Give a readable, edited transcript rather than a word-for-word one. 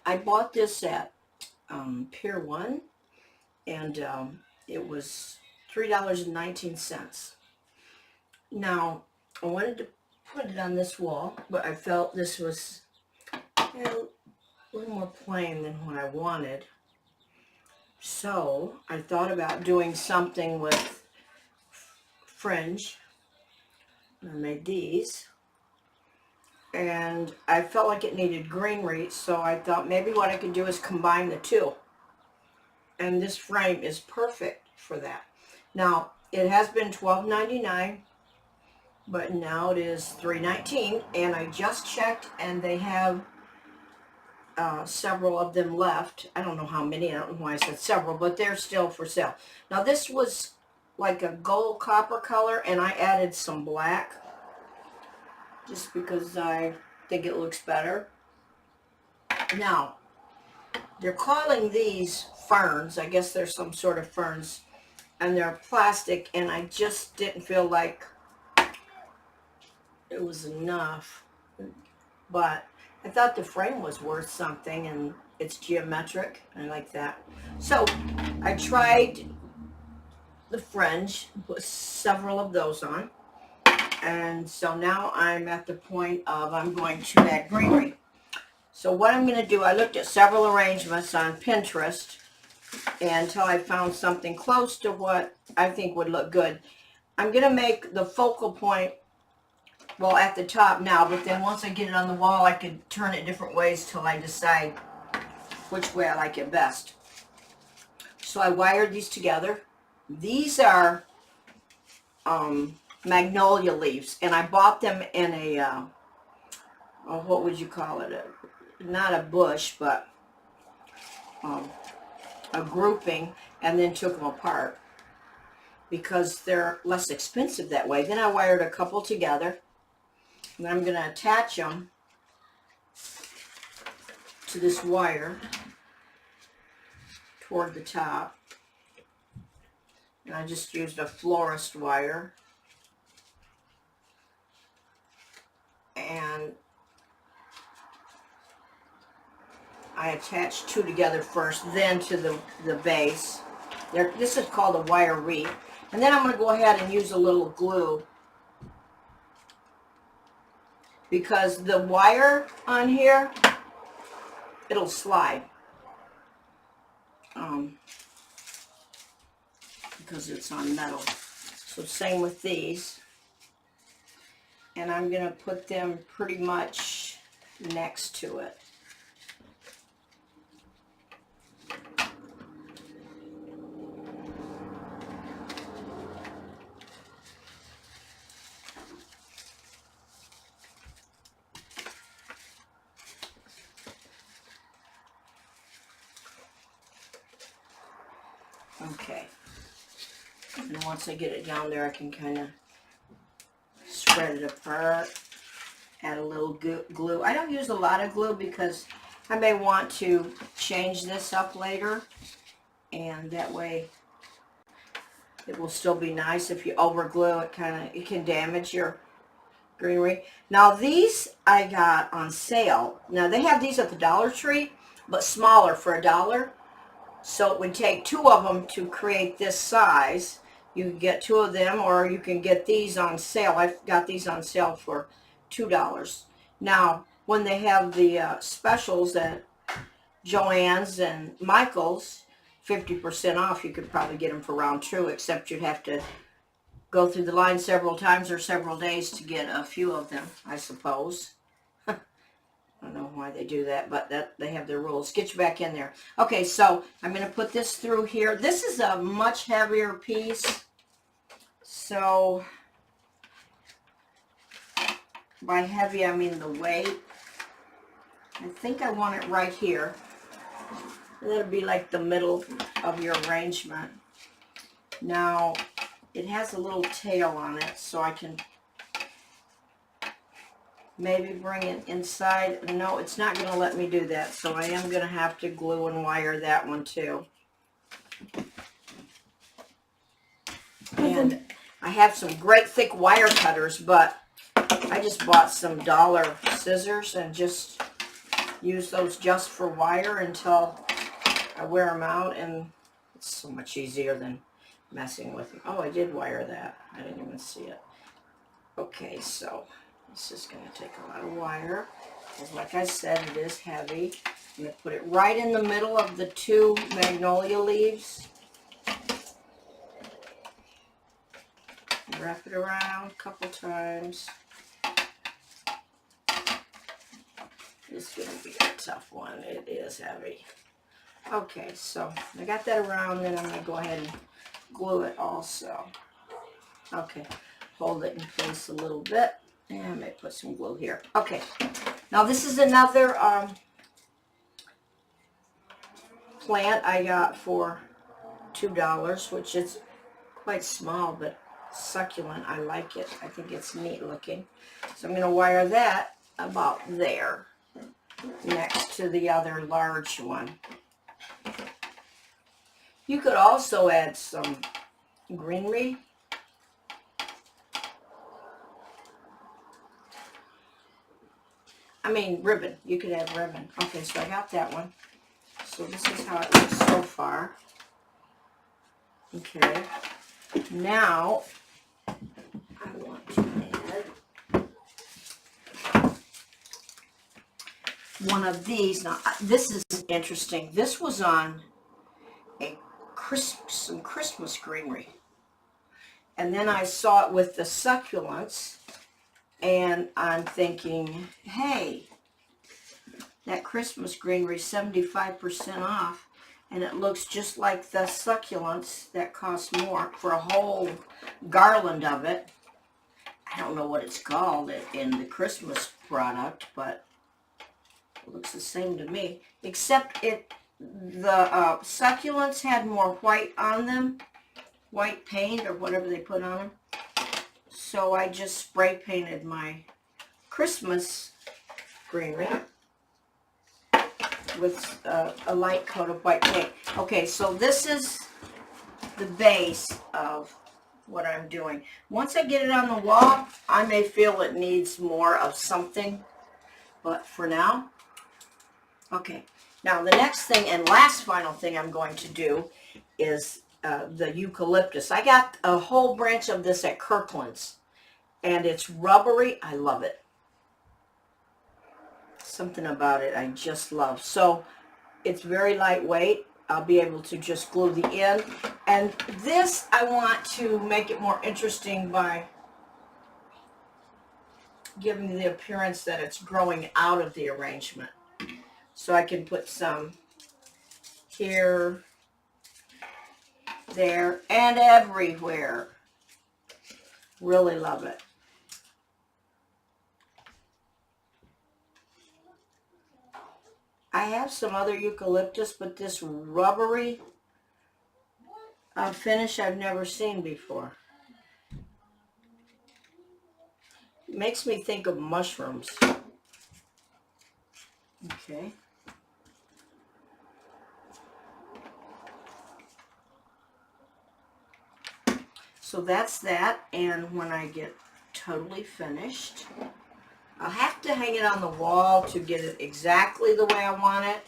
I bought this at Pier One, and it was $3.19. Now, I wanted to put it on this wall, but I felt this was a little more plain than what I wanted. So I thought about doing something with fringe. I made these, and I felt like it needed greenery, so I thought maybe what I could do is combine the two. And this frame is perfect for that. Now, it has been $12.99, but now it is $3.19, and I just checked, and they have several of them left. I don't know how many, I don't know why I said several, but they're still for sale. Now, this was like a gold copper color, and I added some black just because I think it looks better. Now, they're calling these ferns. I guess they're some sort of ferns, and they're plastic, and I just didn't feel like it was enough. But I thought the frame was worth something, and it's geometric. I like that. So I tried the fringe, put several of those on, and so now I'm at the point of I'm going to add greenery. So what I'm going to do, I looked at several arrangements on Pinterest until I found something close to what I think would look good. I'm going to make the focal point, well, at the top now, but then once I get it on the wall, I could turn it different ways till I decide which way I like it best. So I wired these together. These are magnolia leaves, and I bought them in a, what would you call it? Not a bush, but a grouping, and then took them apart because they're less expensive that way. Then I wired a couple together, and then I'm going to attach them to this wire toward the top. And I just used a florist wire, and I attached two together first, then to the base. This is called a wire wreath. And then I'm going to go ahead and use a little glue, because the wire on here, it'll slide. Because it's on metal. So same with these. And I'm going to put them pretty much next to it. Okay. And once I get it down there, I can kind of spread it apart, add a little glue. I don't use a lot of glue because I may want to change this up later, and that way it will still be nice. If you over glue it, it can damage your greenery. Now these I got on sale. Now they have these at the Dollar Tree, but smaller for $1. So it would take two of them to create this size. You can get two of them, or you can get these on sale. I've got these on sale for $2. Now, when they have the specials at Joann's and Michael's, 50% off, you could probably get them for round two, except you'd have to go through the line several times or several days to get a few of them, I suppose. I don't know why they do that, but they have their rules. Get you back in there. Okay, so I'm going to put this through here. This is a much heavier piece. So by heavy, I mean the weight. I think I want it right here. That'll be like the middle of your arrangement. Now, it has a little tail on it, so I can maybe bring it inside. No, it's not going to let me do that, so I am going to have to glue and wire that one too. And I have some great thick wire cutters, but I just bought some dollar scissors and just use those just for wire until I wear them out, and it's so much easier than messing with them. Oh, I did wire that. I didn't even see it. Okay, so this is going to take a lot of wire. Because like I said, it is heavy. I'm going to put it right in the middle of the 2 magnolia leaves. Wrap it around a couple times. This is going to be a tough one. It is heavy. Okay, so I got that around, then I'm going to go ahead and glue it also. Okay, hold it in place a little bit. And I may put some glue here. Okay, now this is another plant I got for $2, which is quite small, but succulent. I like it. I think it's neat looking. So I'm going to wire that about there, next to the other large one. You could also add some greenery. I mean ribbon. You could add ribbon. Okay, so I got that one. So this is how it looks so far. Okay. Now I want to add one of these. Now this is interesting. This was on some Christmas greenery, and then I saw it with the succulents, and I'm thinking, hey, that Christmas greenery is 75% off, and it looks just like the succulents that cost more for a whole garland of it. I don't know what it's called in the Christmas product, but it looks the same to me, except the succulents had more white on them, white paint or whatever they put on them. So I just spray painted my Christmas greenery with a light coat of white paint. Okay, so this is the base of what I'm doing. Once I get it on the wall, I may feel it needs more of something, but for now, okay. Now the next thing and last final thing I'm going to do is the eucalyptus. I got a whole branch of this at Kirkland's, and it's rubbery. I love it. Something about it I just love. So it's very lightweight. I'll be able to just glue the end. And this I want to make it more interesting by giving the appearance that it's growing out of the arrangement. So I can put some here, there, and everywhere. Really love it. I have some other eucalyptus, but this rubbery finish I've never seen before. It makes me think of mushrooms. Okay. So that's that, and when I get totally finished, I'll have to hang it on the wall to get it exactly the way I want it.